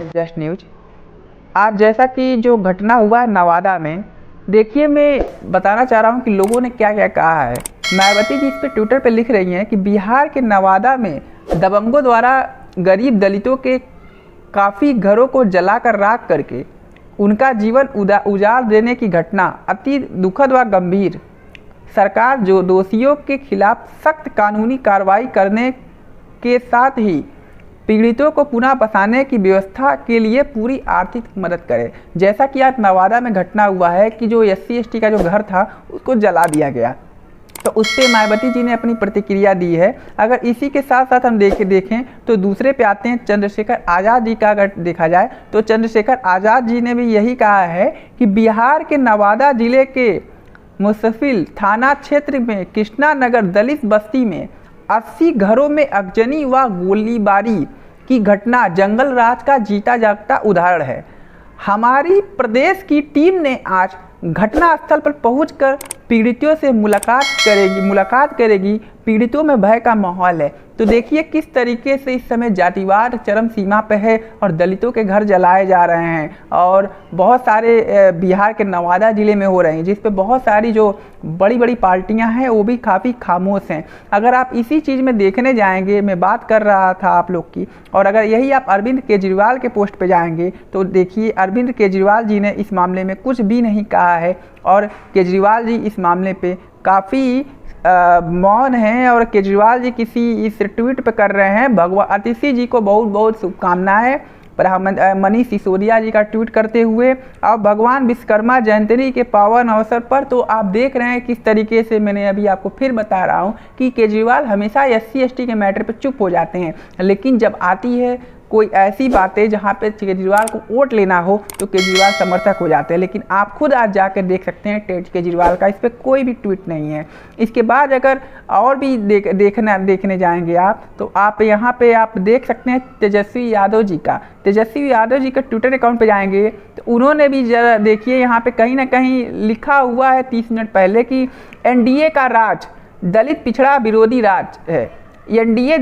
Just news. आज जैसा कि जो घटना हुआ है नवादा में, देखिए मैं बताना चाह रहा हूँ कि लोगों ने क्या क्या कहा है। मायावती जी इस पे ट्विटर पे लिख रही हैं कि बिहार के नवादा में दबंगों द्वारा गरीब दलितों के काफ़ी घरों को जलाकर राख करके उनका जीवन उजाड़ देने की घटना अति दुखद व गंभीर। सरकार जो दोषियों के खिलाफ सख्त कानूनी कार्रवाई करने के साथ ही पीड़ितों को पुनः बसाने की व्यवस्था के लिए पूरी आर्थिक मदद करे। जैसा कि आज नवादा में घटना हुआ है कि जो SC/ST का जो घर था उसको जला दिया गया, तो उस पर मायावती जी ने अपनी प्रतिक्रिया दी है। अगर इसी के साथ साथ हम देखें तो दूसरे पे आते हैं चंद्रशेखर आज़ाद जी का। अगर देखा जाए तो चंद्रशेखर आज़ाद जी ने भी यही कहा है कि बिहार के नवादा जिले के मुसफिल थाना क्षेत्र में कृष्णा नगर दलित बस्ती में 80 घरों में अगजनी व गोलीबारी की घटना जंगल राज का जीता जागता उदाहरण है। हमारी प्रदेश की टीम ने आज घटनास्थल पर पहुंचकर पीड़ितों से मुलाकात करेगी। पीड़ितों में भय का माहौल है। तो देखिए किस तरीके से इस समय जातिवाद चरम सीमा पे है और दलितों के घर जलाए जा रहे हैं और बहुत सारे बिहार के नवादा ज़िले में हो रहे हैं, जिस पे बहुत सारी जो बड़ी बड़ी पार्टियां हैं वो भी काफ़ी खामोश हैं। अगर आप इसी चीज़ में देखने जाएंगे, मैं बात कर रहा था आप लोग की, और अगर यही आप अरविंद केजरीवाल के पोस्ट पे जाएंगे तो देखिए अरविंद केजरीवाल जी ने इस मामले में कुछ भी नहीं कहा है और केजरीवाल जी इस मामले पे काफ़ी मौन हैं। और केजरीवाल जी किसी इस ट्वीट पे कर रहे हैं, भगवान अतिशी जी को बहुत बहुत शुभकामनाएं। मनीष सिसोदिया जी का ट्वीट करते हुए और भगवान विश्वकर्मा जयंती के पावन अवसर पर, तो आप देख रहे हैं किस तरीके से मैंने अभी आपको फिर बता रहा हूं कि केजरीवाल हमेशा SC/ST के मैटर पे चुप हो जाते हैं, लेकिन जब आती है कोई ऐसी बातें जहाँ पे केजरीवाल को वोट लेना हो तो केजरीवाल समर्थक हो जाते हैं। लेकिन आप खुद आज जाकर देख सकते हैं केजरीवाल का इस पर कोई भी ट्वीट नहीं है। इसके बाद अगर और भी देखने जाएंगे आप तो आप यहाँ पे आप देख सकते हैं तेजस्वी यादव जी का ट्विटर अकाउंट पे जाएंगे तो उन्होंने भी जरा देखिए यहाँ पे कहीं ना कहीं लिखा हुआ है 30 मिनट पहले कि NDA का राज दलित पिछड़ा विरोधी राज है। NDA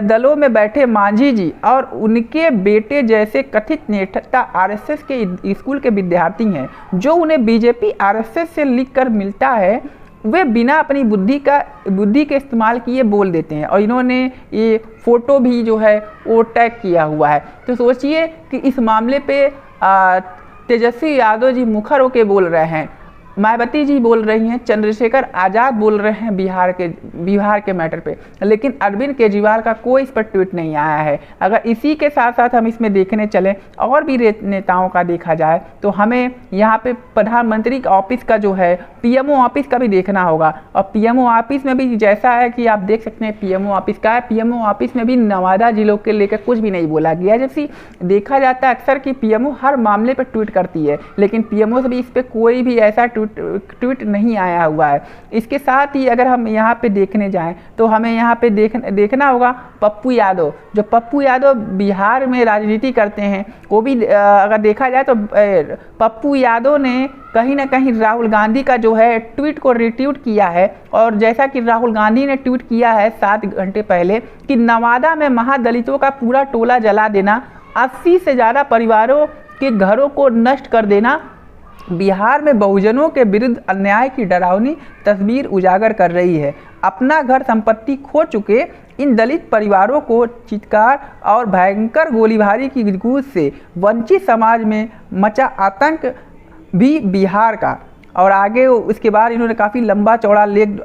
दलों में बैठे मांझी जी और उनके बेटे जैसे कथित नेता RSS के स्कूल के विद्यार्थी हैं। जो उन्हें BJP RSS से लिख कर मिलता है वे बिना अपनी बुद्धि के इस्तेमाल किए बोल देते हैं। और इन्होंने ये फोटो भी जो है वो टैग किया हुआ है। तो सोचिए कि इस मामले पे तेजस्वी यादव जी मुखर होके बोल रहे हैं, मायावती जी बोल रही हैं, चंद्रशेखर आज़ाद बोल रहे हैं बिहार के मैटर पे, लेकिन अरविंद केजरीवाल का कोई इस पर ट्वीट नहीं आया है। अगर इसी के साथ साथ हम इसमें देखने चलें और भी नेताओं का देखा जाए तो हमें यहाँ पे प्रधानमंत्री का ऑफिस का जो है PMO ऑफिस का भी देखना होगा। और PMO ऑफिस में भी जैसा है कि आप देख सकते हैं PMO ऑफिस का है, PMO ऑफिस में भी नवादा जिलों के लेकर कुछ भी नहीं बोला गया। जैसे देखा जाता है अक्सर कि PMO हर मामले पर ट्वीट करती है, लेकिन PMO से भी इस पर कोई भी ऐसा ट्वीट नहीं आया हुआ है। इसके साथ ही अगर हम यहाँ पे देखने जाएं तो हमें यहाँ पे देखना होगा पप्पू यादव। जो पप्पू यादव बिहार में राजनीति करते हैं, वो भी अगर देखा जाए तो पप्पू यादव ने कहीं ना कहीं राहुल गांधी का जो है ट्वीट को रिट्वीट किया है। और जैसा कि राहुल गांधी ने ट्वीट किया है 7 घंटे पहले कि नवादा में महादलितों का पूरा टोला जला देना, 80 से ज़्यादा परिवारों के घरों को नष्ट कर देना बिहार में बहुजनों के विरुद्ध अन्याय की डरावनी तस्वीर उजागर कर रही है। अपना घर संपत्ति खो चुके इन दलित परिवारों को चित्कार और भयंकर गोलीबारी की गूंज से वंचित समाज में मचा आतंक भी बिहार का। और आगे उसके बाद इन्होंने काफ़ी लंबा चौड़ा लेख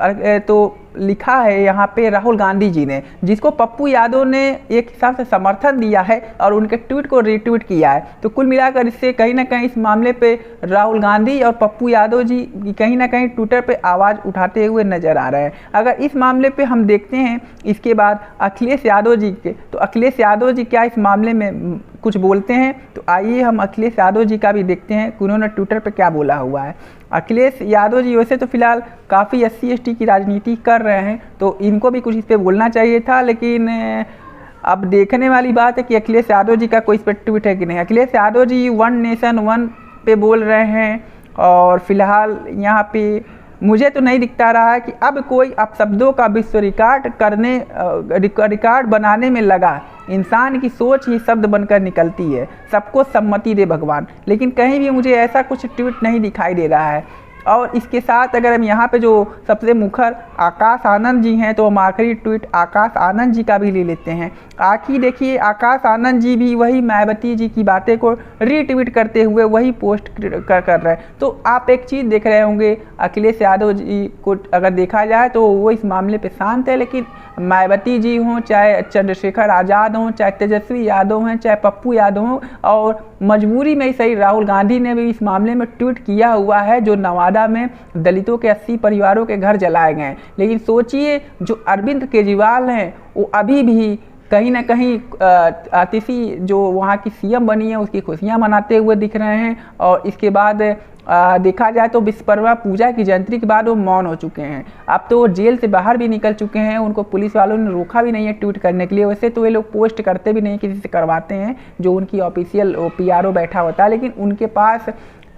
तो लिखा है यहाँ पे राहुल गांधी जी ने, जिसको पप्पू यादव ने एक हिसाब से समर्थन दिया है और उनके ट्वीट को रीट्वीट किया है। तो कुल मिलाकर इससे कहीं ना कहीं इस मामले पे राहुल गांधी और पप्पू यादव जी कहीं ना कहीं ट्विटर पे आवाज़ उठाते हुए नजर आ रहे हैं। अगर इस मामले पे हम देखते हैं इसके बाद अखिलेश यादव जी के, तो अखिलेश यादव जी क्या इस मामले में कुछ बोलते हैं, तो आइए हम अखिलेश यादव जी का भी देखते हैं कि उन्होंने ट्विटर पे क्या बोला हुआ है। अखिलेश यादव जी वैसे तो फिलहाल काफ़ी SC/ST की राजनीति कर रहे हैं, तो इनको भी कुछ इस पर बोलना चाहिए था, लेकिन अब देखने वाली बात है कि अखिलेश यादव जी का कोई इस पर ट्वीट है कि नहीं। Akhilesh Yadav ji one nation one पे बोल रहे हैं और फिलहाल यहाँ पे मुझे तो नहीं दिखता रहा है कि अब कोई अपशब्दों का विश्व रिकॉर्ड बनाने में लगा। इंसान की सोच ही शब्द बनकर निकलती है, सबको सम्मति दे भगवान। लेकिन कहीं भी मुझे ऐसा कुछ ट्वीट नहीं दिखाई दे रहा है। और इसके साथ अगर हम यहाँ पे जो सबसे मुखर आकाश आनंद जी हैं, तो हम आखिरी ट्वीट आकाश आनंद जी का भी ले लेते हैं। आखिर देखिए, आकाश आनंद जी भी वही मायावती जी की बातें को रीट्वीट करते हुए वही पोस्ट कर रहे हैं। तो आप एक चीज़ देख रहे होंगे, अखिलेश यादव जी को अगर देखा जाए तो वो इस मामले पे शांत है, लेकिन मायावती जी हों, चाहे चंद्रशेखर आज़ाद हों, चाहे तेजस्वी यादव हैं, चाहे पप्पू यादव हों, और मजबूरी में ही सही राहुल गांधी ने भी इस मामले में ट्वीट किया हुआ है, जो नवादा में दलितों के 80 परिवारों के घर जलाए गए। लेकिन सोचिए, जो अरविंद केजरीवाल हैं वो अभी भी कहीं ना कहीं आतिशी जो वहाँ की सीएम बनी है उसकी खुशियाँ मनाते हुए दिख रहे हैं। और इसके बाद देखा जाए तो विश्वकर्मा पूजा की जयंती के बाद वो मौन हो चुके हैं। अब तो वो जेल से बाहर भी निकल चुके हैं, उनको पुलिस वालों ने रोका भी नहीं है ट्वीट करने के लिए। वैसे तो ये लोग पोस्ट करते भी नहीं, किसी से करवाते हैं जो उनकी ऑफिशियल पीआरओ बैठा होता है, लेकिन उनके पास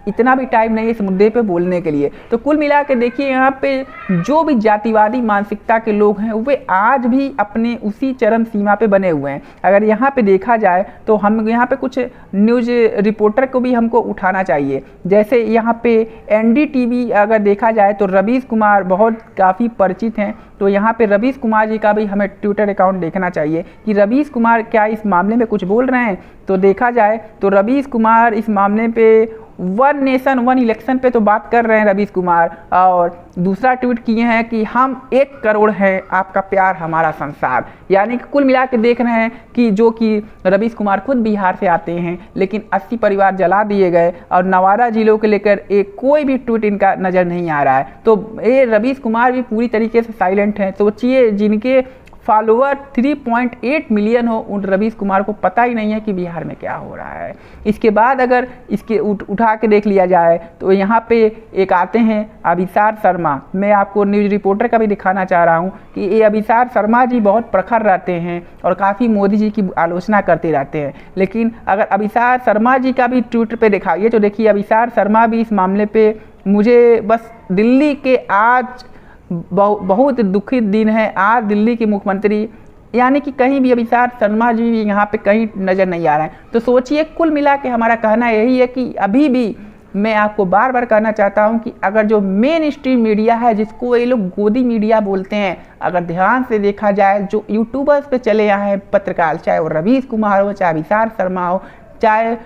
इतना भी टाइम नहीं है इस मुद्दे पे बोलने के लिए। तो कुल मिला के देखिए, यहाँ पे जो भी जातिवादी मानसिकता के लोग हैं वे आज भी अपने उसी चरम सीमा पे बने हुए हैं। अगर यहाँ पे देखा जाए तो हम यहाँ पे कुछ न्यूज़ रिपोर्टर को भी हमको उठाना चाहिए। जैसे यहाँ पे एनडीटीवी अगर देखा जाए तो रवीश कुमार बहुत काफ़ी परिचित हैं, तो यहाँ पे रवीश कुमार जी का भी हमें ट्विटर अकाउंट देखना चाहिए कि रवीश कुमार क्या इस मामले में कुछ बोल रहे हैं। तो देखा जाए तो रवीश कुमार इस मामले पे वन नेशन वन इलेक्शन पे तो बात कर रहे हैं रवीश कुमार, और दूसरा ट्वीट किए हैं कि हम 1 करोड़ हैं, आपका प्यार हमारा संसार। यानी कि कुल मिला के देख रहे हैं कि जो कि रवीश कुमार खुद बिहार से आते हैं, लेकिन 80 परिवार जला दिए गए और नवादा जिलों के लेकर एक कोई भी ट्वीट इनका नज़र नहीं आ रहा है। तो ये रवीश कुमार भी पूरी तरीके से साइलेंट हैं। सोचिए, जिनके फॉलोअर 3.8 मिलियन हो, उन रवीश कुमार को पता ही नहीं है कि बिहार में क्या हो रहा है। इसके बाद अगर इसके उठा के देख लिया जाए तो यहाँ पे एक आते हैं अभिसार शर्मा। मैं आपको न्यूज़ रिपोर्टर का भी दिखाना चाह रहा हूँ कि ये अभिसार शर्मा जी बहुत प्रखर रहते हैं और काफ़ी मोदी जी की आलोचना करते रहते हैं। लेकिन अगर अभिसार शर्मा जी का भी ट्विटर पे दिखाइए तो देखिए, अभिसार शर्मा भी इस मामले पर मुझे बस दिल्ली के आज बहुत दुखित दिन है। आज दिल्ली के मुख्यमंत्री यानी कि कहीं भी अभिसार शर्मा जी यहाँ पे कहीं नज़र नहीं आ रहे हैं। तो सोचिए, कुल मिला के हमारा कहना यही है कि अभी भी मैं आपको बार बार कहना चाहता हूँ कि अगर जो मेन स्ट्रीम मीडिया है, जिसको ये लोग गोदी मीडिया बोलते हैं, अगर ध्यान से देखा जाए, जो यूट्यूबर्स पे चले आए हैं पत्रकार, चाहे वो रवीश कुमार हो, चाहे अभिसार शर्मा हो, चाहे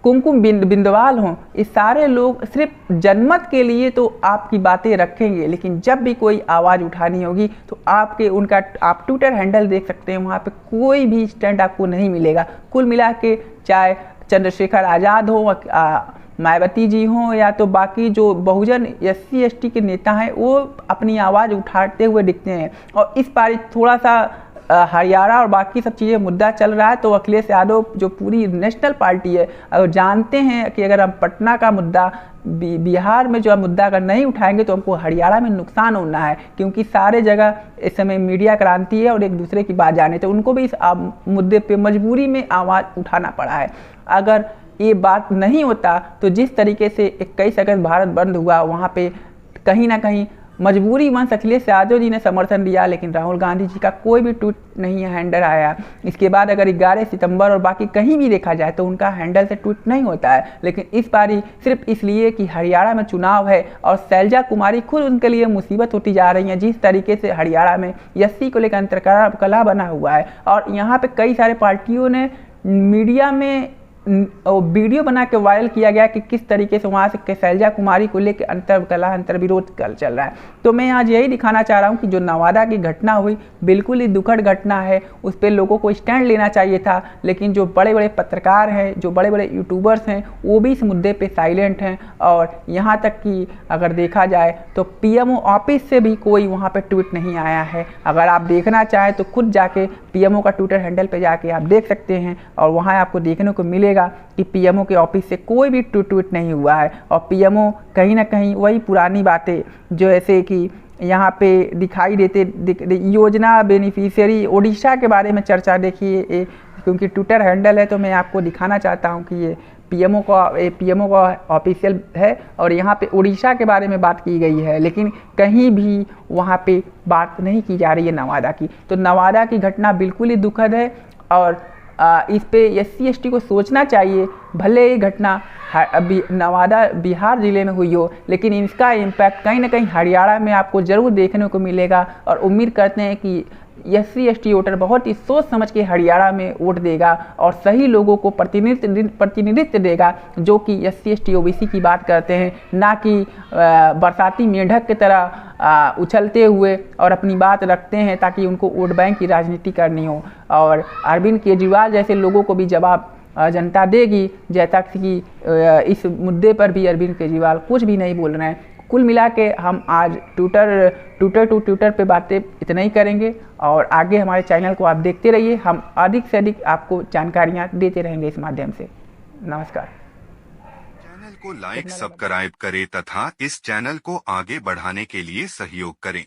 कुमकुम बिंदवाल हों, ये सारे लोग सिर्फ जनमत के लिए तो आपकी बातें रखेंगे, लेकिन जब भी कोई आवाज़ उठानी होगी तो आप ट्विटर हैंडल देख सकते हैं, वहाँ पे कोई भी स्टैंड आपको नहीं मिलेगा। कुल मिला के चाहे चंद्रशेखर आज़ाद हो, मायावती जी हों, या तो बाकी जो बहुजन SC ST के नेता हैं, वो अपनी आवाज़ उठाते हुए दिखते हैं। और इस बार थोड़ा सा हरियाणा और बाकी सब चीज़ें मुद्दा चल रहा है, तो अखिलेश यादव जो पूरी नेशनल पार्टी है, अगर जानते हैं कि अगर हम पटना का मुद्दा बिहार में जो मुद्दा अगर नहीं उठाएंगे तो हमको हरियाणा में नुकसान होना है, क्योंकि सारे जगह इस समय मीडिया क्रांति है और एक दूसरे की बात जाने, तो उनको भी इस मुद्दे पे मजबूरी में आवाज़ उठाना पड़ा है। अगर ये बात नहीं होता तो जिस तरीके से 21 अगस्त भारत बंद हुआ, वहाँ पे कहीं ना कहीं मजबूरी वंश अखिलेश यादव जी ने समर्थन दिया, लेकिन राहुल गांधी जी का कोई भी ट्वीट नहीं हैंडल आया। इसके बाद अगर 11 सितंबर और बाकी कहीं भी देखा जाए तो उनका हैंडल से ट्वीट नहीं होता है, लेकिन इस बारी सिर्फ इसलिए कि हरियाणा में चुनाव है और शैलजा कुमारी खुद उनके लिए मुसीबत होती जा रही हैं। जिस तरीके से हरियाणा में SC को लेकर अंतरकलह बना हुआ है, और यहाँ पर कई सारे पार्टियों ने मीडिया में वीडियो बना के वायरल किया गया कि किस तरीके से वहाँ से शैलजा कुमारी को लेकर अंतर्विरोध चल रहा है। तो मैं आज यही दिखाना चाह रहा हूँ कि जो नवादा की घटना हुई बिल्कुल ही दुखद घटना है, उस पर लोगों को स्टैंड लेना चाहिए था, लेकिन जो बड़े बड़े पत्रकार हैं, जो बड़े बड़े यूट्यूबर्स हैं, वो भी इस मुद्दे पे साइलेंट हैं। और यहाँ तक कि अगर देखा जाए तो PMO ऑफिस से भी कोई वहाँ पे ट्वीट नहीं आया है। अगर आप देखना चाहें तो खुद जाके PMO का ट्विटर हैंडल पे जाके आप देख सकते हैं, और वहाँ आपको देखने को मिलेगा कि PMO के ऑफिस से कोई भी ट्वीट नहीं हुआ है। और PMO कहीं ना कहीं वही पुरानी बातें जो ऐसे कि यहाँ पे दिखाई देते योजना बेनिफिशियरी ओडिशा के बारे में चर्चा देखिए, क्योंकि ट्विटर हैंडल है तो मैं आपको दिखाना चाहता हूँ कि ये पीएमओ का ऑफिशियल है और यहाँ पे उड़ीसा के बारे में बात की गई है, लेकिन कहीं भी वहाँ पे बात नहीं की जा रही है नवादा की। तो नवादा की घटना बिल्कुल ही दुखद है और इस पे SC/ST को सोचना चाहिए। भले ही घटना अभी नवादा बिहार ज़िले में हुई हो, लेकिन इसका इम्पैक्ट कहीं ना कहीं हरियाणा में आपको ज़रूर देखने को मिलेगा और उम्मीद करते हैं कि SC/ST वोटर बहुत ही सोच समझ के हरियाणा में वोट देगा और सही लोगों को प्रतिनिधित्व देगा, जो कि SC/ST OBC की बात करते हैं, ना कि बरसाती मेंढक की तरह उछलते हुए और अपनी बात रखते हैं ताकि उनको वोट बैंक की राजनीति करनी हो। और अरविंद केजरीवाल जैसे लोगों को भी जवाब जनता देगी, जैसा कि इस मुद्दे पर भी अरविंद केजरीवाल कुछ भी नहीं बोल रहे हैं। कुल मिला के हम आज ट्विटर पे बातें इतना ही करेंगे और आगे हमारे चैनल को आप देखते रहिए। हम अधिक से अधिक आपको जानकारियाँ देते रहेंगे इस माध्यम से। नमस्कार। चैनल को लाइक सब्सक्राइब करें तथा इस चैनल को आगे बढ़ाने के लिए सहयोग करें।